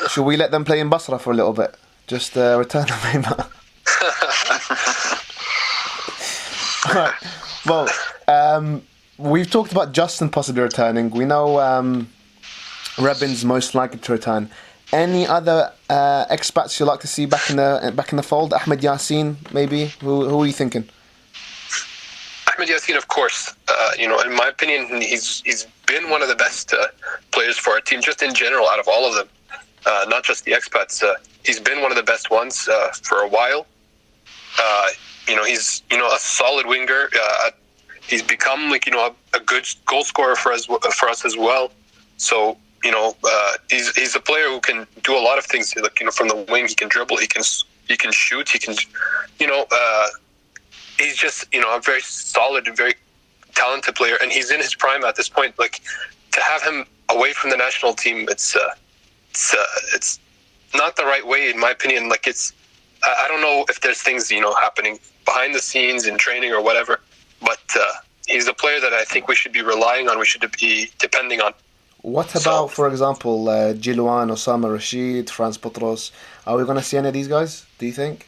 Should we let them play in Basra for a little bit? Just return the favour. Right. Well, we've talked about Justin possibly returning. We know Rebin's most likely to return. Any other expats you'd like to see back in the fold? Ahmed Yassin, maybe. Who are you thinking? Ahmed Yassin, of course. In my opinion, he's been one of the best players for our team, just in general, out of all of them. Not just the expats. He's been one of the best ones for a while. He's a solid winger. He's become a good goal scorer for us as well. So he's a player who can do a lot of things. From the wing, he can dribble, he can shoot, he can he's just a very solid and very talented player, and he's in his prime at this point. Like, to have him away from the national team, it's not the right way, in my opinion. Like, I don't know if there's things happening behind the scenes in training or whatever, but he's a player that I think we should be relying on. We should be depending on. What about, for example, Jilouan, Osama Rashid, Franz Potros? Are we going to see any of these guys, do you think?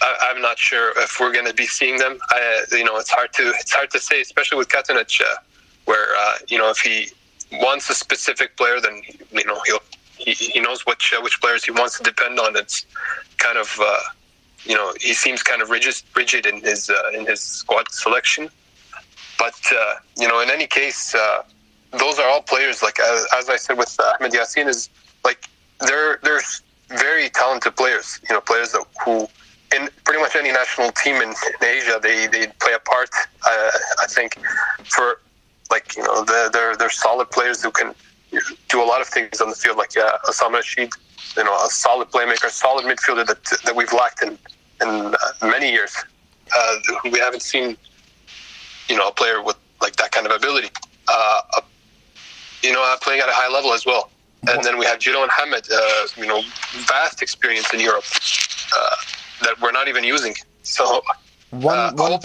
I'm not sure if we're going to be seeing them. It's hard to say, especially with Katanic, where if he wants a specific player, then he knows which players he wants to depend on. It's kind of he seems kind of rigid in his squad selection. But in any case, those are all players. Like as I said with Ahmed Yassin, is like they're very talented players. Players who in pretty much any national team in Asia, they play a part. I think for they're solid players who can do a lot of things on the field. Like Osama Rashid, a solid playmaker, solid midfielder that we've lacked in many years. We haven't seen a player with like that kind of ability, playing at a high level as well. And then we have Jilo and Hamid, vast experience in Europe that we're not even using. So one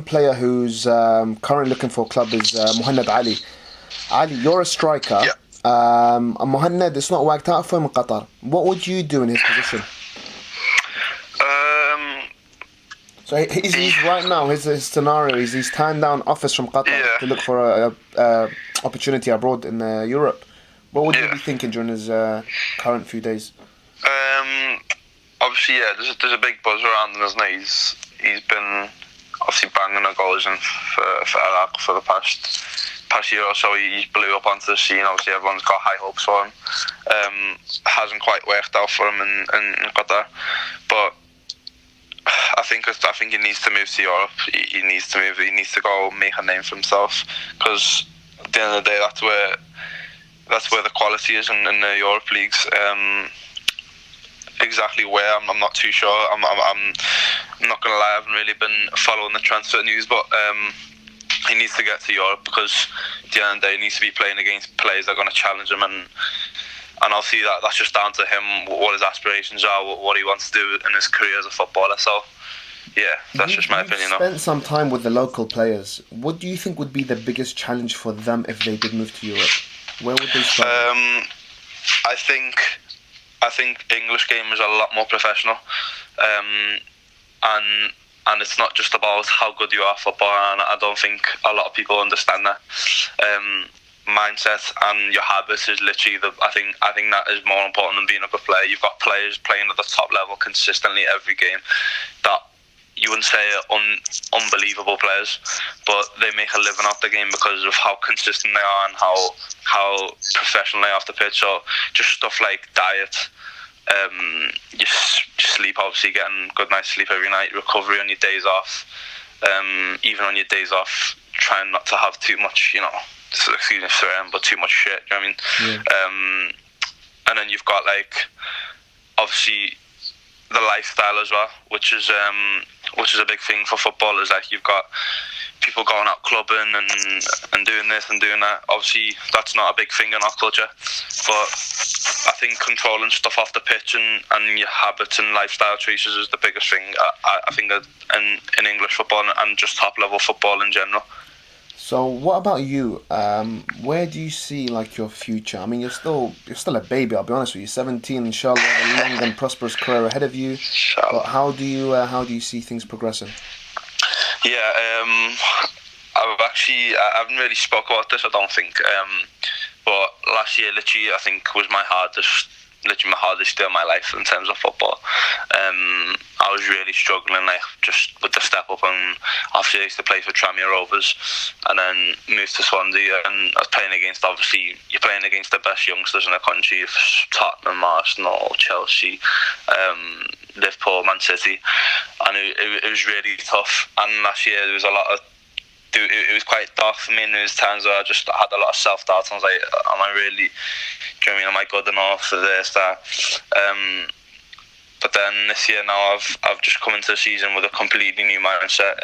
player who's currently looking for a club is Muhannad Ali. Ali, you're a striker. Yeah. Muhannad, it's not worked out for him in Qatar. What would you do in his position? So he's right now, his scenario is he's turned down offers from Qatar to look for a opportunity abroad in Europe. What would you be thinking during his current few days? Obviously, there's a big buzz around him, isn't it? He's been obviously banging the goals in for Iraq for the past year or so. He blew up onto the scene. Obviously, everyone's got high hopes for him. Hasn't quite worked out for him in Qatar, but I think he needs to move to Europe. He needs to move. He needs to go make a name for himself, because at the end of the day, that's where the quality is in the Europe leagues. Exactly where, I'm not too sure. I'm not gonna lie, I haven't really been following the transfer news, but he needs to get to Europe, because at the end of the day, he needs to be playing against players that are going to challenge him, and I'll see that's just down to him, what his aspirations are, what he wants to do in his career as a footballer. So yeah, that's just my opinion. You've spent some time with the local players. What do you think would be the biggest challenge for them if they did move to Europe? Where would they start? I think English game is a lot more professional, and it's not just about how good you are at football, and I don't think a lot of people understand that. Mindset and your habits is literally I think that is more important than being a good player. You've got players playing at the top level consistently every game that you wouldn't say are unbelievable players, but they make a living off the game because of how consistent they are and how professional they are off the pitch. So just stuff like diet, you sleep, obviously getting good night's sleep every night, recovery on your days off, even on your days off, trying not to have too much, excuse me for saying, but too much shit, you know what I mean? Yeah. And then you've got obviously the lifestyle as well, which is a big thing for footballers. Like, you've got people going out clubbing and doing this and doing that. Obviously, that's not a big thing in our culture, but I think controlling stuff off the pitch and your habits and lifestyle choices is the biggest thing. I think that in English football and just top level football in general. So what about you? Where do you see like your future? I mean, you're still a baby. I'll be honest with you. 17, inshallah, you have a long and prosperous career ahead of you. But how do you see things progressing? Yeah, I haven't really spoke about this, I don't think. But last year, literally, I think was my hardest year of my life in terms of football. I was really struggling, like just with the step up, and obviously I used to play for Tranmere Rovers, and then moved to Swansea, and I was playing against, obviously, you're playing against the best youngsters in the country: Tottenham, Arsenal, Chelsea, Liverpool, Man City, and it was really tough. And last year there was it was quite dark for me, and there was times where I just had a lot of self-doubt. I was like, am I really, do you know what I mean, am I good enough for this, that? But then this year now, I've just come into the season with a completely new mindset.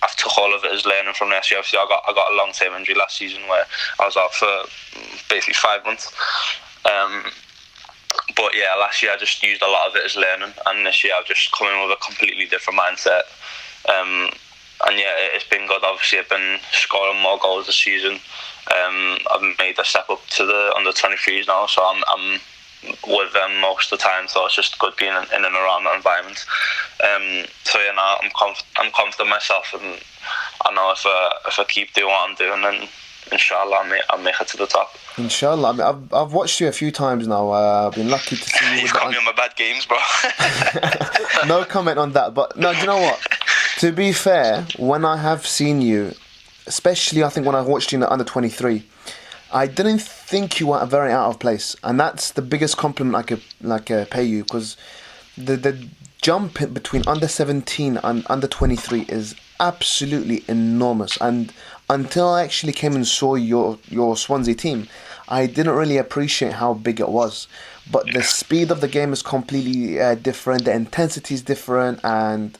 I've took all of it as learning from this year. Obviously, I got a long-term injury last season where I was out for basically 5 months. But yeah, last year I just used a lot of it as learning, and this year I've just come in with a completely different mindset. And yeah, it's been good. Obviously, I've been scoring more goals this season. I've made a step up to the under 23s now, so I'm with them most of the time. So it's just good being in and around that environment. So yeah, now I'm confident myself, and I know if I keep doing what I'm doing, then inshallah I'll make it to the top. Inshallah. I mean, I've watched you a few times now. I've been lucky to see you. You've got me on my bad games, bro. No comment on that. But no, do you know what? To be fair, when I have seen you, especially I think when I watched you in the under 23, I didn't think you were very out of place, and that's the biggest compliment I could pay you, because the jump between under 17 and under 23 is absolutely enormous. And until I actually came and saw your Swansea team, I didn't really appreciate how big it was. But the speed of the game is completely different, the intensity is different, and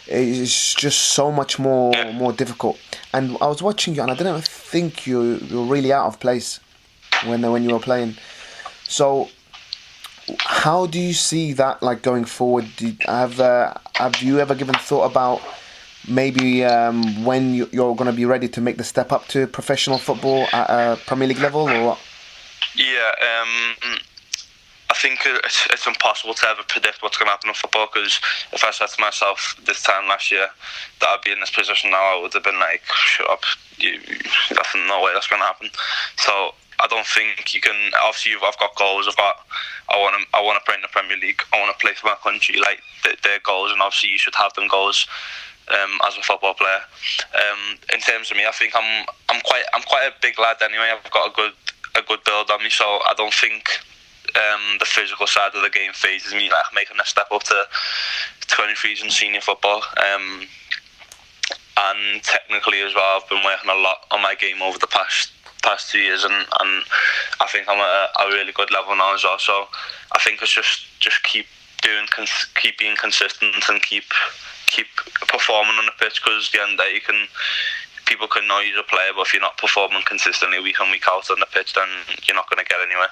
it's just so much more difficult. And I was watching you, and I didn't think you were really out of place when you were playing. So how do you see that like going forward? Have you ever given thought about maybe when you're going to be ready to make the step up to professional football at a Premier League level, or what? Yeah, I think it's impossible to ever predict what's going to happen in football, because if I said to myself this time last year that I'd be in this position now, I would have been like, shut up, that's no way that's going to happen. So I don't think you can. Obviously, I've got goals. I want to play in the Premier League. I want to play for my country. Like they're goals, and obviously you should have them goals as a football player. In terms of me, I think I'm quite a big lad anyway. I've got a good build on me, so I don't think the physical side of the game phases me, like making a step up to 23s in senior football. And technically as well, I've been working a lot on my game over the past 2 years, and I think I'm at a really good level now as well. So I think it's just keep being consistent and keep performing on the pitch, because at the end of the day, people can know you're a player, but if you're not performing consistently week in, week out on the pitch, then you're not going to get anywhere.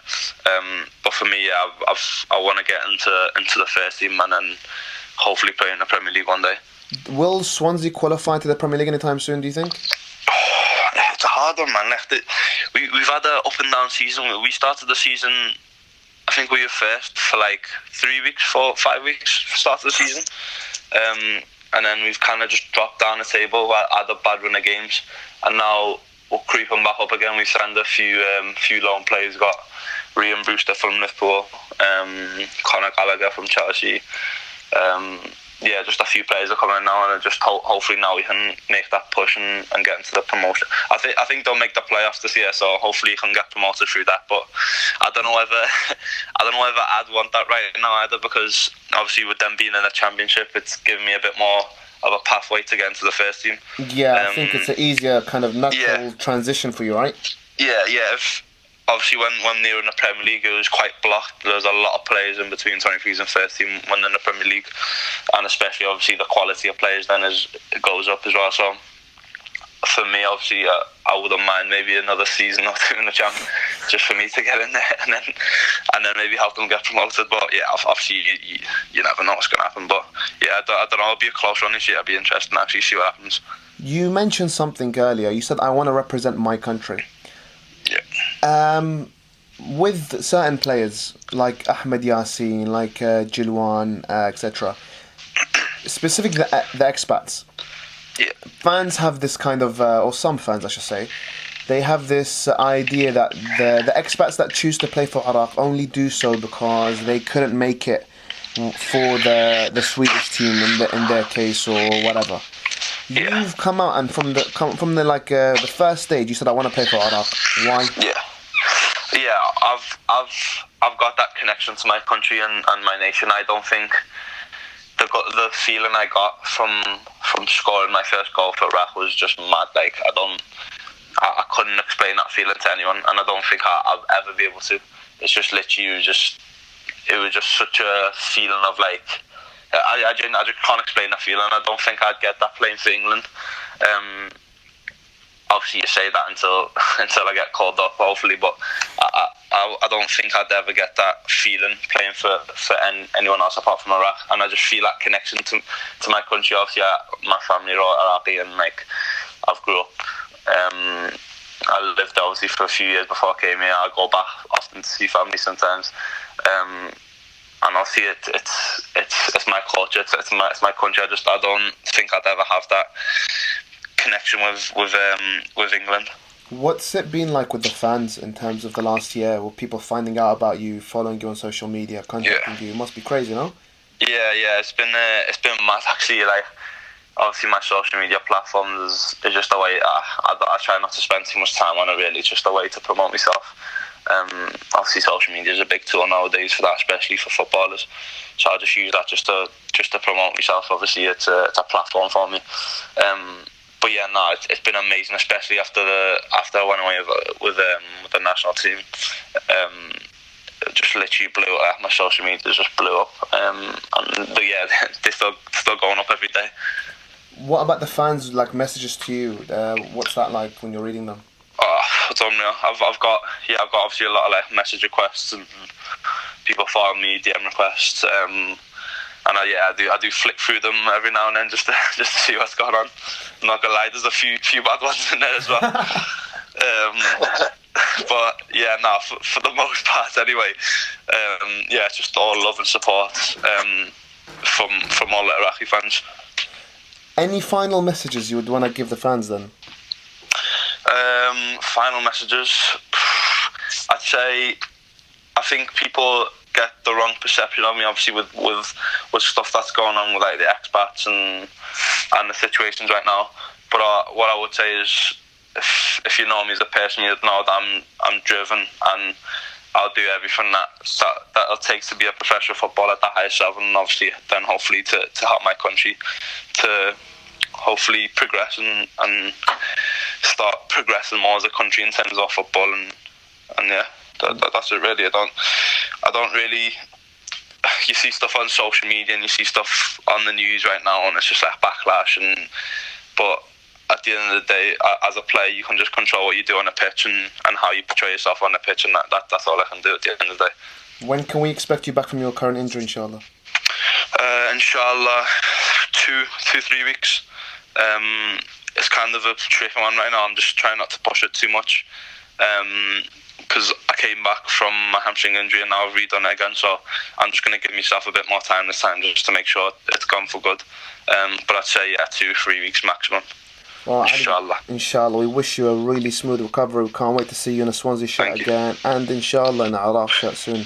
But for me, I want to get into the first team, and then hopefully play in the Premier League one day. Will Swansea qualify to the Premier League anytime soon, do you think? It's a hard one, man. We've had an up and down season. We started the season, I think we were first for like 5 weeks start of the season. And then we've kind of just dropped down the table, had a bad run of games, and now we're creeping back up again. We signed a few loan players. Got Ryan Brewster from Liverpool, Conor Gallagher from Chelsea. Yeah, just a few players are coming now, and just hopefully now we can make that push and get into the promotion. I think they'll make the playoffs this year, so hopefully you can get promoted through that. But I don't know whether I'd want that right now either, because obviously with them being in the Championship, it's giving me a bit more of a pathway to get into the first team. Yeah, I think it's an easier kind of natural transition for you, right? Yeah. Obviously, when they were in the Premier League, it was quite blocked. There was a lot of players in between 23s and first team when they're in the Premier League, and especially obviously the quality of players then goes up as well. So for me, obviously, I wouldn't mind maybe another season or two in the Champ, just for me to get in there, and then maybe help them get promoted. But yeah, obviously you never know what's going to happen. But yeah, I don't know. It'll be a close run this year. It'll be interesting to actually see what happens. You mentioned something earlier. You said, I want to represent my country. Yeah. With certain players like Ahmed Yassin, like Jilwan, etc., specifically the expats, yeah, fans have this kind of, or some fans I should say, they have this idea that the expats that choose to play for Iraq only do so because they couldn't make it for the Swedish team in their case or whatever. Yeah. You've come out and from the first stage you said, I want to play for Iraq. Why? Yeah, I've got that connection to my country and my nation. I don't think the feeling I got from scoring my first goal for Iraq was just mad. Like I couldn't explain that feeling to anyone, and I don't think I'll ever be able to. It's just literally it was just such a feeling of like I just can't explain that feeling. I don't think I'd get that playing for England. Obviously, you say that until I get called up, hopefully, but I don't think I'd ever get that feeling playing for anyone else apart from Iraq. And I just feel that connection to my country. Obviously, my family are all Iraqi, and like I've grew up. I lived there obviously for a few years before I came here. I go back often to see family sometimes. And obviously it's my culture, it's my country. I don't think I'd ever have that connection with England. What's it been like with the fans in terms of the last year, with people finding out about you, following you on social media, contacting you? It must be crazy, no? Yeah, it's been mad actually. Like obviously my social media platforms is just a way. I try not to spend too much time on it. Really, it's just a way to promote myself. Obviously social media is a big tool nowadays for that, especially for footballers. So I just use that just to promote myself. Obviously it's a platform for me. But yeah, no, it's been amazing, especially after I went away with the national team. It just literally blew up. My social media just blew up. But yeah, they're still going up every day. What about the fans, like messages to you? What's that like when you're reading them? It's unreal. I've got obviously a lot of like message requests and people follow me, DM requests. And I do flick through them every now and then just to see what's going on. I'm not gonna lie, there's a few bad ones in there as well. But yeah, no, for the most part anyway. It's just all love and support from all the Iraqi fans. Any final messages you would want to give the fans then? Final messages. I'd say I think people get the wrong perception of me, obviously with stuff that's going on with like the expats and the situations right now. But what I would say is, if you know me as a person, you'd know that I'm driven and I'll do everything that it takes to be a professional footballer at the highest level, and obviously then hopefully to help my country to hopefully progress and start progressing more as a country in terms of football and yeah. That's it really. I don't really. You see stuff on social media and you see stuff on the news right now, and it's just like backlash. But at the end of the day, as a player, you can just control what you do on the pitch and how you portray yourself on the pitch, and that's all I can do at the end of the day. When can we expect you back from your current injury, inshallah? Inshallah, 3 weeks. It's kind of a tricky one right now. I'm just trying not to push it too much. Because I came back from my hamstring injury and now I've redone it again, so I'm just going to give myself a bit more time this time just to make sure it's gone for good. But I'd say 2-3 weeks maximum. Well, inshallah. Inshallah, we wish you a really smooth recovery. We can't wait to see you in a Swansea shirt again, and inshallah in a Iraq shirt soon.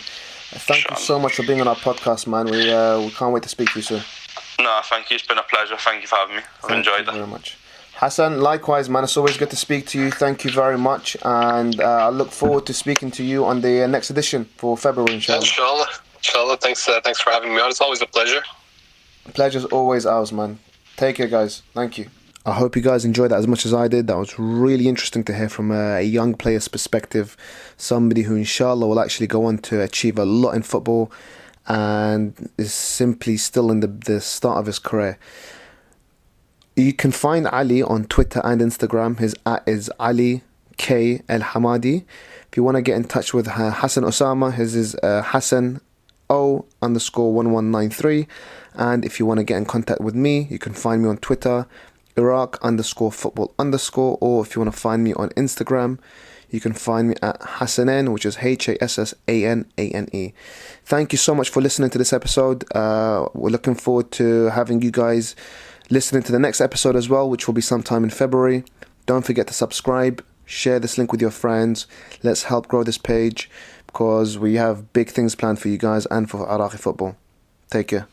Thank you so much for being on our podcast, man. We can't wait to speak to you soon. No, thank you. It's been a pleasure. Thank you for having me. I've enjoyed it. Thank you very much. Hassan, likewise, man. It's always good to speak to you. Thank you very much, and I look forward to speaking to you on the next edition for February, inshallah. Inshallah. Thanks for having me on. It's always a pleasure. Pleasure's always ours, man. Take care, guys. Thank you. I hope you guys enjoyed that as much as I did. That was really interesting to hear from a young player's perspective, somebody who, inshallah, will actually go on to achieve a lot in football and is simply still in the start of his career. You can find Ali on Twitter and Instagram. His @ is Ali K Al-Hamadi. If you want to get in touch with Hassan Osama, his is Hassan O_1193. And if you want to get in contact with me, you can find me on Twitter, Iraq_football_, or if you want to find me on Instagram, you can find me at Hassanen, which is HASSANANE. Thank you so much for listening to this episode. We're looking forward to having you guys listening to the next episode as well, which will be sometime in February. Don't forget to subscribe, share this link with your friends. Let's help grow this page, because we have big things planned for you guys and for Iraqi football. Take care.